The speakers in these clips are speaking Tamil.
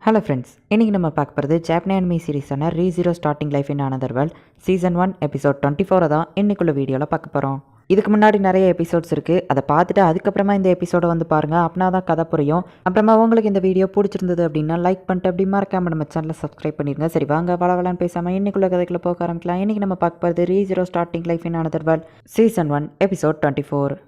ஹலோ ஃப்ரெண்ட்ஸ், இன்றைக்கி நம்ம பார்க்க போகிறது ஜாப்பனி அனிமி சீரிஸான ரீ0 starting life in another world season 1 episode 24 தான் இன்னைக்குள்ள வீடியோவில் பார்க்க போகிறோம். இதுக்கு முன்னாடி நிறைய எபிசோட்ஸ் இருக்குது. அதை பார்த்துட்டு அதுக்கப்புறமா இந்த எபிசோடை வந்து பாருங்கள். அப்படின்னா தான் கதை புரியும். அப்புறமா உங்களுக்கு இந்த வீடியோ பிடிச்சிருந்தது அப்படின்னா லைக் பண்ணிட்டு அப்படி மறக்காம நம்ம சேனலை சப்ஸ்கிரைப் பண்ணிடுங்க. சரி வாங்க வளவலான்னு பேசாமல் இன்னைக்குள்ள கதைக்குள்ள போக ஆரம்பிக்கலாம். இன்றைக்கி நம்ம பார்க்க போகிறது ரீ0 starting life in another world season 1 episode 24.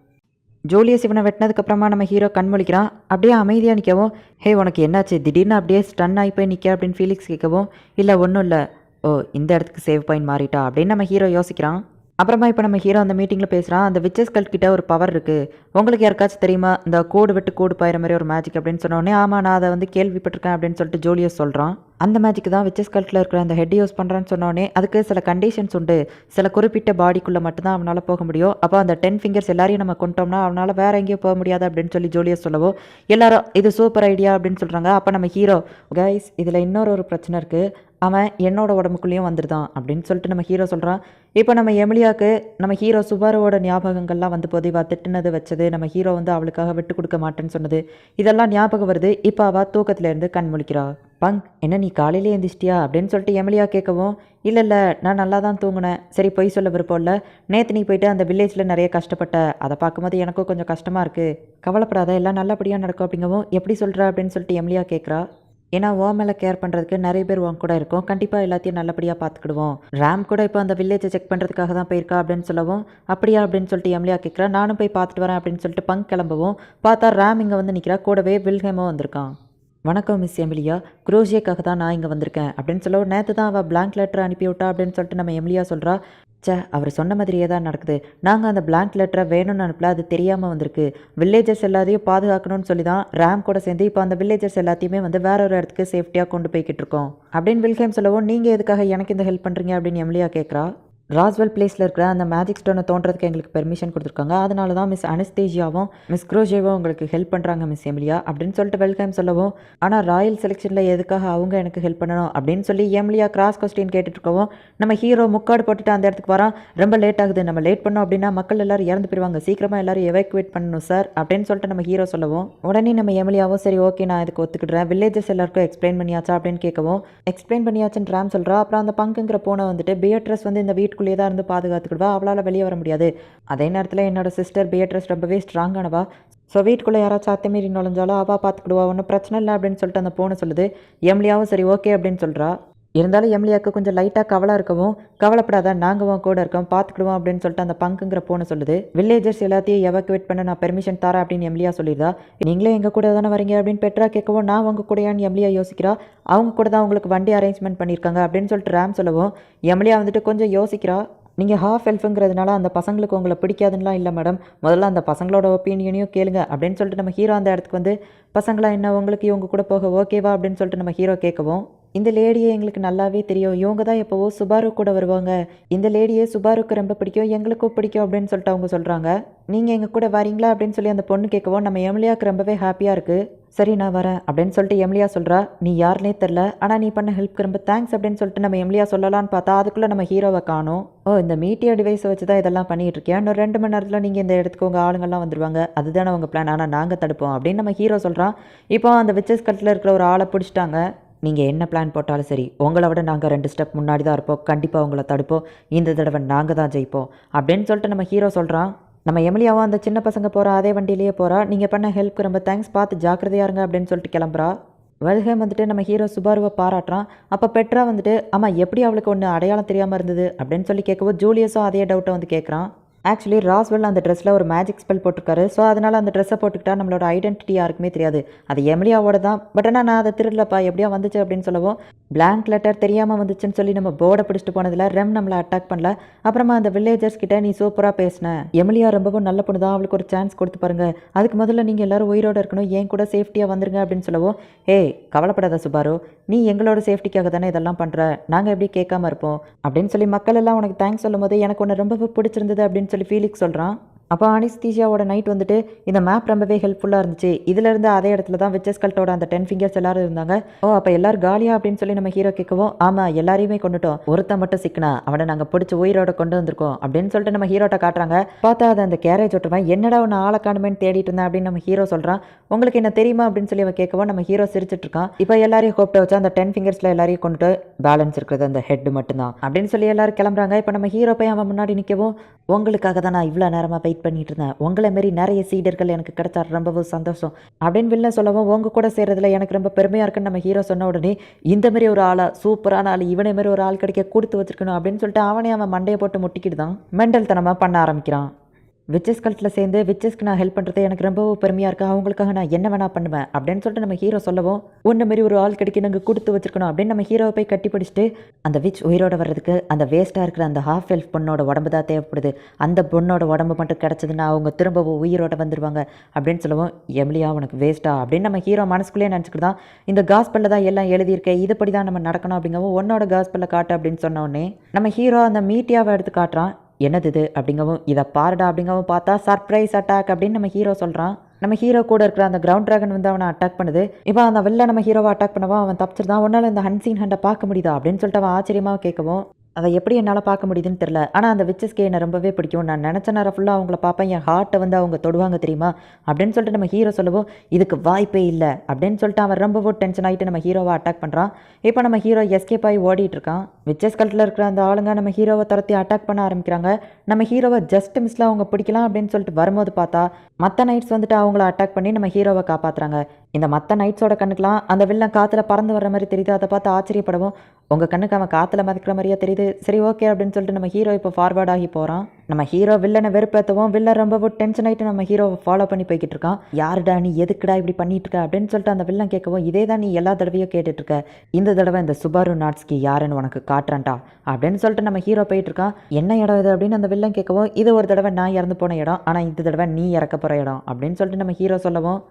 Julius இவனை வெட்டினதுக்கப்புறமா நம்ம ஹீரோ கண்மொழிக்கிறான். அப்படியே அமைதியாக நிற்கவும், ஹே உனக்கு என்னாச்சு திடீர்னு அப்படியே ஸ்டன் ஆகி போய் நிற்க அப்படின்னு ஃபீலிக்ஸ் கேட்கவும், இல்லை ஒன்றும் இல்லை, ஓ இந்த இடத்துக்கு சேவ் பாயிண்ட் மாறிட்டா அப்படின்னு நம்ம ஹீரோ யோசிக்கிறான். அப்புறமா இப்போ நம்ம ஹீரோ அந்த மீட்டிங்கில் பேசுகிறான். அந்த விச்சஸ் கிட்ட ஒரு பவர் இருக்குது, உங்களுக்கு யாருக்காச்சும் தெரியுமா இந்த கோடு விட்டு கோடு பாயிற மாதிரி ஒரு மேஜிக் அப்படின்னு சொன்னோடனே, ஆமாம் நான் அதை வந்து கேள்விப்பட்டிருக்கேன் அப்படின்னு சொல்லிட்டு ஜூலியஸ் சொல்கிறான். அந்த மேஜிக் தான் விச்சஸ் கல்ட்டில் இருக்கிற அந்த ஹெட் யூஸ் பண்ணுறான்னு சொன்னோடனே, அதுக்கு சில கண்டிஷன்ஸ் உண்டு. சில குறிப்பிட்ட பாடிக்குள்ளே மட்டும்தான் அவனால் போக முடியும். அப்போ அந்த 10 ஃபிங்கர்ஸ் எல்லாரையும் நம்ம கொண்டோம்னா அவனால் வேற எங்கேயும் போக முடியாது அப்படின்னு சொல்லி ஜூலியஸ் சொல்லவோ, எல்லாரும் இது சூப்பர் ஐடியா அப்படின்னு சொல்கிறாங்க. அப்போ நம்ம ஹீரோ, கைஸ் இதில் இன்னொரு பிரச்சனை இருக்குது, அவன் என்னோட உடம்புக்குள்ளேயும் வந்துடுதான் அப்படின்னு சொல்லிட்டு நம்ம ஹீரோ சொல்கிறான். இப்போ நம்ம எமிலியாவுக்கு நம்ம ஹீரோ சுபாரோட ஞாபகங்கள்லாம் வந்து போது, இவா திட்டுனது வச்சது, நம்ம ஹீரோ வந்து அவளுக்காக விட்டு கொடுக்க மாட்டேன்னு சொன்னது, இதெல்லாம் ஞாபகம் வருது. இப்போ அவள் தூக்கத்துலேருந்து கண் முழிக்கிறா. பங்க் என்ன நீ காலையிலே எழுந்திச்சிட்டியா அப்படின்னு சொல்லிட்டு எமிலியா கேட்கவும், இல்லை நான் நல்லா தான் தூங்கினேன். சரி பொய் சொல்ல விருப்பம் இல்லை, நேற்று நீ போயிட்டு அந்த வில்லேஜில் நிறைய கஷ்டப்பட்ட, அதை பார்க்கும்போது எனக்கும் கொஞ்சம் கஷ்டமாக இருக்குது, கவலைப்படாத எல்லாம் நல்லபடியாக நடக்கும் அப்படிங்கவும், எப்படி சொல்கிற அப்படின்னு சொல்லிட்டு எமிலியா கேட்குறா. ஏன்னா ஓ மேலே கேர் பண்ணுறதுக்கு நிறைய பேர் உன் கூட இருக்கும், கண்டிப்பாக எல்லாத்தையும் நல்லபடியாக பார்த்துக்கிடுவோம். ரேம் கூட இப்போ அந்த வில்லேஜை செக் பண்ணுறதுக்காக தான் போயிருக்கா அப்படின்னு சொல்லவும், அப்படியா அப்படின்னு சொல்லிட்டு எம்லியா கேட்குறா. நானும் போய் பார்த்துட்டு வரேன் அப்படின்னு சொல்லிட்டு பங்க் கிளம்பவும், பார்த்தா ரேம் இங்கே வந்து நிற்கிறா. கூடவே வில்ஹேமும் வந்திருக்கான். வணக்கம் மிஸ் எமிலியா, குரோஷியக்காக தான் நான் இங்கே வந்திருக்கேன் அப்படின்னு சொல்லவும், நேற்று தான் அவள் பிளாங்க் லெட்டர் அனுப்பிவிட்டா அப்படின்னு சொல்லிட்டு நம்ம எமிலியா சொல்கிறா. அவர் சொன்ன மாதிரியே தான் நடக்குது, நாங்கள் அந்த பிளாங்க் லெட்டரை வேணும்னு அனுப்பல, அது தெரியாமல் வந்திருக்கு. வில்லேஜர்ஸ் எல்லாத்தையும் பாதுகாக்கணும்னு சொல்லி தான் ரேம் கூட சேர்ந்து இப்போ அந்த வில்லேஜர்ஸ் எல்லாத்தையுமே வந்து வேற ஒரு இடத்துக்கு சேஃப்டியாக கொண்டு போய்கிட்டு இருக்கோம் அப்படின்னு வில்ஹேம் சொல்லவும், நீங்கள் எதுக்காக எனக்கு இந்த ஹெல்ப் பண்ணுறீங்க அப்படின்னு எமிலியா கேட்குறா. ராஸ்வெல் பிளேஸில் இருக்கிற அந்த மேஜிக் ஸ்டோனை தோன்றதுக்கு எங்களுக்கு பெர்மிஷன் கொடுத்துருக்காங்க, அதனால தான் மிஸ் அனஸ்தேஷியாவும் மிஸ் குரோஷேவும் உங்களுக்கு ஹெல்ப் பண்ணுறாங்க மிஸ் எமிலியா அப்படின்னு சொல்லிட்டு வெல்கம் சொல்லவும், ஆனால் ராயல் செலெக்ஷனில் எதுக்காக அவங்க எனக்கு ஹெல்ப் பண்ணணும் அப்படின்னு சொல்லி எமிலியா கிராஸ் கொஸ்டின் கேட்டுட்ருக்கவும், நம்ம ஹீரோ முக்காடு போட்டுட்டு அந்த இடத்துக்கு வரான். ரொம்ப லேட் ஆகுது, நம்ம லேட் பண்ணோம் அப்படின்னா மக்கள் எல்லாரும் இறந்து போயிடுவாங்க, சீக்கிரமாக எல்லாரும் எவாக்குவேட் பண்ணணும் சார் அப்படின்னு சொல்லிட்டு நம்ம ஹீரோ சொல்லவும், உடனே நம்ம எமிலியாவும் சரி ஓகே நான் இதுக்கு ஒத்துக்கிடுறேன், வில்லேஜஸ் எல்லாருக்கும் எக்ஸ்பிளைன் பண்ணியாச்சா அப்படின்னு கேட்கவும், எக்ஸ்பிளைன் பண்ணியாச்சுன்னு ரேம் சொல்கிறா. அப்புறம் அந்த பங்குங்கிற போனை வந்துட்டு பியட்ரஸ் வந்து இந்த வீட்டுக்குள்ளே தான் இருந்து பாதுகாத்துக்கிடுவா, அவளால் வெளியே வர முடியாது. அதே நேரத்தில் என்னோட சிஸ்டர் பியட்ரஸ் ரொம்பவே ஸ்ட்ராங்கானவா, ஸோ வீட்டுக்குள்ளே யாராச்சும் அத்துமீறி நுழைஞ்சாலும் அவள் பார்த்துக்கிடுவா, ஒன்றும் பிரச்சனை இல்லை அப்படின்னு சொல்லிட்டு அந்த போனை சொல்லுது. எம்லியாவும் சரி ஓகே அப்படின்னு சொல்கிறா. இருந்தாலும் எம்லியாவுக்கு கொஞ்சம் லைட்டாக கவலை இருக்கவும், கவலைப்படாத நாங்கள் கூட இருக்கோம் பார்த்துக்கிடுவோம் அப்படின்னு சொல்லிட்டு அந்த பங்குங்கிற போனை சொல்லுது. வில்லேஜர்ஸ் எல்லாத்தையும் எவாக்குவேட் பண்ண நான் பெர்மிஷன் தரேன் அப்படின்னு எம்லியா சொல்லிடுதா. நீங்களே எங்கள் கூட தானே வரீங்க அப்படின்னு பெட்ரா கேட்கவும், நான் உங்கள் கூடயான்னு எம்லியா யோசிக்கிறா. அவங்க கூட தான் உங்களுக்கு வண்டி அரேஞ்ச்மெண்ட் பண்ணியிருக்காங்க அப்படின்னு சொல்லிட்டு ரேம் சொல்லவும், எம்லியா வந்துட்டு கொஞ்சம் யோசிக்கிறா. நீங்கள் ஹாஃப் எல்ஃபுங்கிறதுனால அந்த பசங்களுக்கு உங்களை பிடிக்காதுன்னெலாம் இல்லை மேடம், முதல்ல அந்த பசங்களோட ஒப்பீனியனையும் கேளுங்க அப்படின்னு சொல்லிட்டு நம்ம ஹீரோ அந்த இடத்துக்கு வந்து, பசங்களா என்ன உங்களுக்கு இவங்க கூட போக ஓகேவா அப்படின்னு சொல்லிட்டு நம்ம ஹீரோ கேட்கவும், இந்த லேடியை எங்களுக்கு நல்லாவே தெரியும், இவங்க தான் எப்போவோ சுபாரு கூட வருவாங்க, இந்த லேடியை சுபாருக்கு ரொம்ப பிடிக்கும், எங்களுக்கும் பிடிக்கும் அப்படின்னு சொல்லிட்டு அவங்க சொல்கிறாங்க. நீங்கள் எங்கள் கூட வரீங்களா அப்படின்னு சொல்லி அந்த பொண்ணு கேட்கவும், நம்ம எமிலியாவுக்கு ரொம்பவே ஹாப்பியாக இருக்குது. சரி நான் வரேன் அப்படின்னு சொல்லிட்டு எமிலியா சொல்கிறா. நீ யாருனே தெரில, ஆனால் நீ பண்ண ஹெல்ப்க்கு ரொம்ப தேங்க்ஸ் அப்படின்னு சொல்லிட்டு நம்ம எமிலியா சொல்லலான்னு பார்த்தா அதுக்குள்ளே நம்ம ஹீரோவை காணும். ஓ இந்த மீட்டியோ டிவைஸை வச்சு தான் இதெல்லாம் பண்ணிகிட்டு இருக்கேன், இன்னும் 2 மணி நேரத்தில் நீங்கள் இந்த இடத்துக்கு உங்கள் ஆளுங்கள்லாம் வந்துடுவாங்க, அதுதானே உங்கள் பிளான், ஆனால் நாங்கள் தடுப்போம் அப்படின்னு நம்ம ஹீரோ சொல்கிறான். இப்போ அந்த விச்சஸ் கல்ட்டில் இருக்கிற ஒரு ஆளை பிடிச்சிட்டாங்க. நீங்கள் என்ன பிளான் போட்டாலும் சரி, உங்களை விட நாங்கள் 2 ஸ்டெப் முன்னாடி தான் இருப்போம், கண்டிப்பாக உங்களை தடுப்போம், இந்த தடவை நாங்கள் தான் ஜெயிப்போம் அப்படின்னு சொல்லிட்டு நம்ம ஹீரோ சொல்கிறான். நம்ம எமிலியாவும் அந்த சின்ன பசங்க போகிற அதே வண்டியிலேயே போகிறா. நீங்கள் பண்ண ஹெல்ப்க்கு ரொம்ப தேங்க்ஸ், பார்த்து ஜாக்கிரதையாக இருங்க அப்படின்னு சொல்லிட்டு கிளம்புறா. வெல்ஹேம் வந்துட்டு நம்ம ஹீரோ சுபாருவை பாராட்டுறான். அப்போ பெட்ரா வந்துட்டு ஆமாம் எப்படி அவளுக்கு ஒன்று அடையாளம் தெரியாமல் இருந்தது அப்படின்னு சொல்லி கேட்கவும், ஜூலியஸும் அதே டவுட்டை வந்து கேட்குறான். ஆக்சுவலி ராஸ்வெல் அந்த ட்ரெஸ்ஸில் ஒரு மேஜிக் ஸ்பெல் போட்டிருக்காரு, ஸோ அதனால் அந்த ட்ரெஸ்ஸை போட்டுக்கிட்டா நம்மளோட ஐடென்டிட்டி யாருக்குமே தெரியாது, அது எமிலியாவோட தான், பட் ஆனால் நான் அதை திருடலப்பா எப்படியா வந்துச்சு அப்படின்னு சொல்லவும், பிளாங்க் லெட்டர் தெரியாமல் வந்துச்சுன்னு சொல்லி நம்ம போர்டை பிடிச்சிட்டு போனதில் ரெம் நம்மளை அட்டாக் பண்ணல. அப்புறமா அந்த வில்லேஜர்ஸ் கிட்ட நீ சூப்பராக பேசின, எமிலியா ரொம்பவும் நல்ல பொண்ணு தான், அவளுக்கு ஒரு சான்ஸ் கொடுத்து பாருங்க, அதுக்கு முதல்ல நீங்கள் எல்லோரும் உயிரோடு இருக்கணும், ஏன் கூட சேஃப்டியாக வந்துருங்க அப்படின்னு சொல்லவும், ஏய் கவலைப்படாத சுபாரு, நீ எங்களோட சேஃப்டிக்காக தானே இதெல்லாம் பண்ணுற, நாங்கள் எப்படி கேட்காம இருப்போம் அப்படின்னு சொல்லி மக்கள் எல்லாம் உனக்கு தேங்க்ஸ் சொல்லும் போது எனக்கு ஒன்று ரொம்ப பிடிச்சிருந்தது அப்படின்னு சொல்லி ஃபீலிக்ஸ் சொல்கிறான். அப்போ அனிஸ்தீசியாவோட நைட் வந்துட்டு இந்த மேப் ரொம்பவே ஹெல்ப்ஃபுல்லாக இருந்துச்சு. இதிலிருந்து அதே இடத்துல தான் விச்சஸ் கல்ட்டோட அந்த 10 ஃபிங்கர்ஸ் எல்லாரும் இருந்தாங்க. ஓ அப்போ எல்லாரும் காலியா அப்படின்னு சொல்லி நம்ம ஹீரோ கேட்கவும், ஆமா எல்லாரையுமே கொண்டுட்டோம், ஒருத்தன் மட்டும் சிக்கனா, அவனை நாங்கள் பிடிச்சி உயிரோட கொண்டு வந்திருக்கோம் அப்படின்னு சொல்லிட்டு நம்ம ஹீரோட்ட காட்டுறாங்க. பார்த்தா அது அந்த கேரேஜ் ஓட்டுவன், என்னடா ஒன்று ஆளை காணுமேன்னு தேடிட்டு இருந்தேன் அப்படின்னு நம்ம ஹீரோ சொல்கிறான். உங்களுக்கு என்ன தெரியுமா அப்படின்னு சொல்லி அவன் கேட்கவும் நம்ம ஹீரோ சிரிச்சிட்டு இருக்கான். இப்போ எல்லாரையும் கூப்பிட்டு வச்சா அந்த 10 ஃபிங்கர்ஸில் எல்லாரையும் கொண்டுட்டு பேலன்ஸ் இருக்கிறது அந்த ஹெட் மட்டும்தான் அப்படின்னு சொல்லி எல்லாரும் கிளம்புறாங்க. இப்போ நம்ம ஹீரோ போய் அவன் முன்னாடி நிற்கவும், உங்களுக்காக தான் நான் இவ்வளோ நேரமாக வெயிட் பண்ணிட்டு இருந்தேன், உங்களை மாரி நிறைய சீடர்கள் எனக்கு கிடைச்சா ரொம்பவும் சந்தோஷம் அப்படின்னு வில்ல சொல்லவும், உங்க கூட சேர்றதுல எனக்கு ரொம்ப பெருமையாக இருக்குன்னு நம்ம ஹீரோ சொன்ன உடனே, இந்த மாதிரி ஒரு ஆளா, சூப்பரான ஆள், இவனை மாரி ஒரு ஆள் கிடைக்க கொடுத்து வச்சிருக்கணும் அப்படின்னு சொல்லிட்டு அவனே அவன் மண்டையை போட்டு முட்டிக்கிட்டு தான் மெண்டல் தனமாக பண்ண ஆரம்பிக்கிறான். விச்சஸ் கல்ட்டில் சேர்ந்து விச்சஸ்க்கு நான் ஹெல்ப் பண்ணுறது எனக்கு ரொம்பவும் பெருமையாக இருக்குது, அவங்களுக்காக நான் என்ன வேணா பண்ணுவேன் அப்படின்னு சொல்லிட்டு நம்ம ஹீரோ சொல்லவும், ஒன்று மாரி ஒரு ஆள் கிடைக்க நாங்கள் கொடுத்து வச்சிருக்கணும் அப்படின்னு நம்ம ஹீரோவை போய் கட்டி பிடிச்சிட்டு, அந்த விச் உயிரோட வர்றதுக்கு அந்த வேஸ்ட்டாக இருக்கிற அந்த ஹாஃப் எல்ஃப் பொண்ணோட உடம்பு தான் தேவைப்படுது, அந்த பொண்ணோட உடம்பு மட்டும் கிடச்சதுன்னா அவங்க திரும்பவும் உயிரோட வந்துடுவாங்க அப்படின்னு சொல்லவும், எம்லியா உனக்கு வேஸ்ட்டா அப்படின்னு நம்ம ஹீரோ மனசுக்குள்ளேயே நினச்சிக்கிட்டு தான், இந்த காஸ்பெல்லில் தான் எல்லாம் எழுதியிருக்கேன், இதுபடி தான் நம்ம நடக்கணும் அப்படிங்கவும், உன்னோட காஸ்பெல்லை காட்டு அப்படின்னு சொன்ன உடனே நம்ம ஹீரோ அந்த மீட்டியாவை எடுத்து காட்டுறான். என்னது இது அப்படிங்கவும், இதை பாருடா அப்படிங்கவும் பார்த்தா சர்ப்ரைஸ் அட்டாக் அப்படின்னு நம்ம ஹீரோ சொல்கிறான். நம்ம ஹீரோ கூட இருக்கிற அந்த கிரவுண்ட் ட்ராகன் வந்து அவனை அட்டாக் பண்ணுது. இப்போ அந்த வெளில நம்ம ஹீரோவை அட்டாக் பண்ணவா அவன் தப்பிச்சிருந்தான். உன்னால் இந்த ஹன்சீன் ஹண்டை பார்க்க முடியுதா அப்படின்னு சொல்லிட்டு அவன் ஆச்சரியமாக கேட்கவும், அதை எப்படி என்னால் பார்க்க முடியுதுன்னு தெரில, ஆனால் அந்த விச்சஸ்க்கு என்னை ரொம்பவே பிடிக்கும், நான் நினச்ச நேரம் ஃபுல்லாக அவங்கள பார்ப்பேன், என் ஹார்ட்டை வந்து அவங்க தொடுவாங்க தெரியுமா அப்படின்னு சொல்லிட்டு நம்ம ஹீரோ சொல்லவும், இதுக்கு வாய்ப்பே இல்லை அப்படின்னு சொல்லிட்டு அவன் ரொம்பவும் டென்ஷன் ஆகிட்டு நம்ம ஹீரோவை அட்டாக் பண்ணுறான். இப்போ நம்ம ஹீரோ எஸ்கேப் ஆகி ஓடிட்டு இருக்கான். விச்சஸ் கல்ட்டில் இருக்கிற அந்த ஆளுங்க நம்ம ஹீரோவை துரத்தி அட்டாக் பண்ண ஆரம்பிக்கிறாங்க. நம்ம ஹீரோவை ஜஸ்ட் மிஸ்ல அவங்க பிடிக்கலாம் அப்படின்னு சொல்லிட்டு வரும்போது பார்த்தா மற்ற நைட்ஸ் வந்துட்டு அவங்கள அட்டாக் பண்ணி நம்ம ஹீரோவை காப்பாற்றுறாங்க. இந்த மற்ற நைட்ஸோட கண்ணுக்கெலாம் அந்த வில்லன் காற்றுல பறந்து வர்ற மாதிரி தெரியுது. அதை பார்த்து ஆச்சரியப்படவும், உங்கள் கண்ணுக்கு அவன் காற்றுல மதிக்கிற மாதிரியே தெரியுது, சரி ஓகே அப்படின்னு சொல்லிட்டு நம்ம ஹீரோ இப்போ ஃபார்வர்ட் ஆகி போகிறான். நம்ம ஹீரோ வில்லனை வெறுப்பேற்றவும், வில்லன் ரொம்பவும் டென்ஷன் ஆகிட்டு நம்ம ஹீரோவை ஃபாலோ பண்ணி போய்கிட்டு இருக்கான். யாருடா நீ, எதுக்குடா இப்படி பண்ணிட்டு இருக்க அப்படின்னு சொல்லிட்டு அந்த வில்லன் கேட்கவும், இதே தான் நீ எல்லா தடவையும் கேட்டுட்ருக்க, இந்த தடவை இந்த சுபாரு நாட்ஸ்கி யாருன்னு உனக்கு காட்டுறான்டா அப்படின்னு சொல்லிட்டு நம்ம ஹீரோ போயிட்டு இருக்கான். என்ன இடம் இது அப்படின்னு அந்த வில்லன் கேட்கவும், இது ஒரு தடவை நான் இறந்து போன இடம், ஆனால் இந்த தடவை நீ இறக்க போகிற இடம் அப்படின்னு சொல்லிட்டு நம்ம ஹீரோ சொல்லவும்,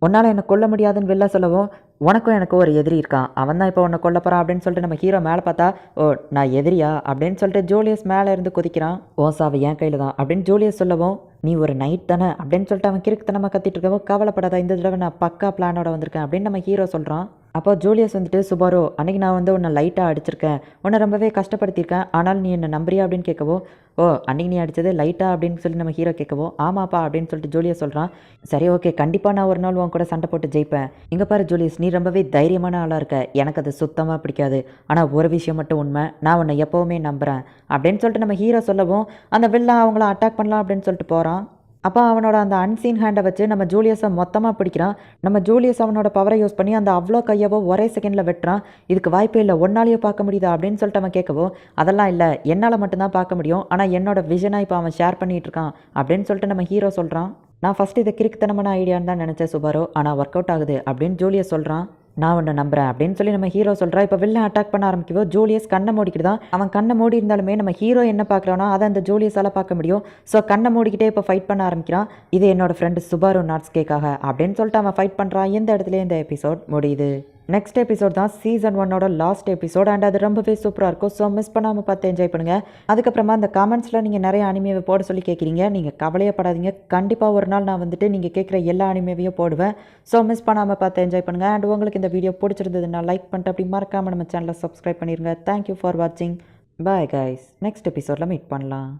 உன்னால் என்னை கொல்ல முடியாதுன்னு வெளில சொல்லவும், உனக்கும் எனக்கு ஒரு எதிரி இருக்கான், அவன் தான் இப்போ உன்னை கொல்ல போகிறான் அப்படின்னு சொல்லிட்டு நம்ம ஹீரோ மேலே பார்த்தா, ஓ நான் எதிரியா அப்படின்னு சொல்லிட்டு ஜூலியஸ் மேலே இருந்து குதிக்கிறான். ஓ சாவை என் கையில் தான் அப்படின்னு ஜூலியஸ் சொல்லவும், நீ ஒரு நைட் தானே அப்படின்னு சொல்லிட்டு அவன் கிறுக்குத்தனமாக கத்திட்டு இருக்கவும், கவலைப்படாத இந்த தடவை நான் பக்கா பிளானோட வந்திருக்கேன் அப்படின்னு நம்ம ஹீரோ சொல்கிறான். அப்போ ஜூலியஸ் வந்துட்டு, சுபாரோ அன்றைக்கி நான் வந்து உன்னை லைட்டாக அடிச்சிருக்கேன், உன்னை ரொம்பவே கஷ்டப்படுத்தியிருக்கேன், ஆனால் நீ என்னை நம்புறியா அப்படின்னு கேட்கவும், ஓ அன்றைக்கி நீ அடித்தது லைட்டாக அப்படின்னு சொல்லி நம்ம ஹீரோ கேட்கவும், ஆமாப்பா அப்படின்னு சொல்லிட்டு ஜூலியஸ் சொல்கிறான். சரி ஓகே, கண்டிப்பாக நான் ஒரு நாள் உன் கூட சண்டை போட்டு ஜெயிப்பேன். இங்கே பாரு ஜூலியஸ், நீ ரொம்பவே தைரியமான ஆளாக இருக்க, எனக்கு அது சுத்தமாக பிடிக்காது, ஆனால் ஒரு விஷயம் மட்டும் உண்மை, நான் உன்னை எப்போவுமே நம்புகிறேன் அப்படின்னு சொல்லிட்டு நம்ம ஹீரோ சொல்லவும், அந்த வில்லன் அவங்கள அட்டாக் பண்ணலாம் அப்படின்னு சொல்லிட்டு போகிறான். அப்போ அவனோட அந்த அன்சீன் ஹேண்டை வச்சு நம்ம ஜூலியஸை மொத்தமாக பிடிக்கிறான். நம்ம ஜூலியஸ் அவனோட பவரை யூஸ் பண்ணி அந்த அவ்வளோ கையவோ ஒரே செகண்டில் வெட்டுறான். இதுக்கு வாய்ப்பே இல்லை, ஒன்னாலேயோ பார்க்க முடியுதா அப்படின்னு சொல்லிட்டு அவன் கேட்கவும், அதெல்லாம் இல்லை, என்னால் மட்டும்தான் பார்க்க முடியும், ஆனால் என்னோட விஷனாக இப்போ அவன் ஷேர் பண்ணிகிட்டு இருக்கான் அப்படின்னு சொல்லிட்டு நம்ம ஹீரோ சொல்கிறான். நான் ஃபஸ்ட்டு இதை கிறுக்குத்தனமான ஐடியான்னு தான் நினச்சேன் சுபாரோ, ஆனால் ஒர்க் அவுட் ஆகுது அப்படின்னு ஜூலியஸ் சொல்கிறான். நான் உன்னை நம்புறேன் அப்படின்னு சொல்லி நம்ம ஹீரோ சொல்கிறான். இப்போ வில்லன் அட்டாக் பண்ண ஆரம்பிக்கவோ ஜூலியஸ் கண்ணை மூடிக்கிட்டு தான், அவன் கண்ணை மூடி இருந்தாலுமே நம்ம ஹீரோ என்ன பார்க்குறானோ அதை அந்த ஜூலியஸால் பார்க்க முடியும். ஸோ கண்ணை மூடிக்கிட்டே இப்போ ஃபைட் பண்ண ஆரம்பிக்கிறான். இது என்னோட ஃப்ரெண்டு சுபாரு நாட்ஸ்கேக்காக அப்படின்னு சொல்லிட்டு அவன் ஃபைட் பண்ணுறான். இந்த இடத்துல இந்த எபிசோட் முடியுது. நெக்ஸ்ட் எபிசோட் தான் சீசன் 1ஓட லாஸ்ட் எபிசோட் அண்ட் அது ரொம்பவே சூப்பராக இருக்கும். ஸோ மிஸ் பண்ணாமல் பார்த்து என்ஜாய் பண்ணுங்கள். அதுக்கப்புறமா அந்த கமெண்ட்ஸில் நீங்கள் நிறைய அனிமேவை போட சொல்லி கேட்குறீங்க, நீங்கள் கவலையப்படாதீங்க, கண்டிப்பாக ஒரு நாள் நான் வந்துட்டு நீங்கள் கேட்குற எல்லா அனிமேவையும் போடுவேன். ஸோ மிஸ் பண்ணாமல் பார்த்து என்ஜாய் பண்ணுங்கள். அண்ட் உங்களுக்கு இந்த வீடியோ பிடிச்சிருந்ததுன்னா லைக் பண்ணிட்டு அப்படி மறக்காமல் நம்ம சேனலை சப்ஸ்கிரைப் பண்ணிடுங்க. தேங்க்யூ ஃபார் வாட்சிங். பாய் கைஸ், நெக்ஸ்ட் எபிசோடில் மீட் பண்ணலாம்.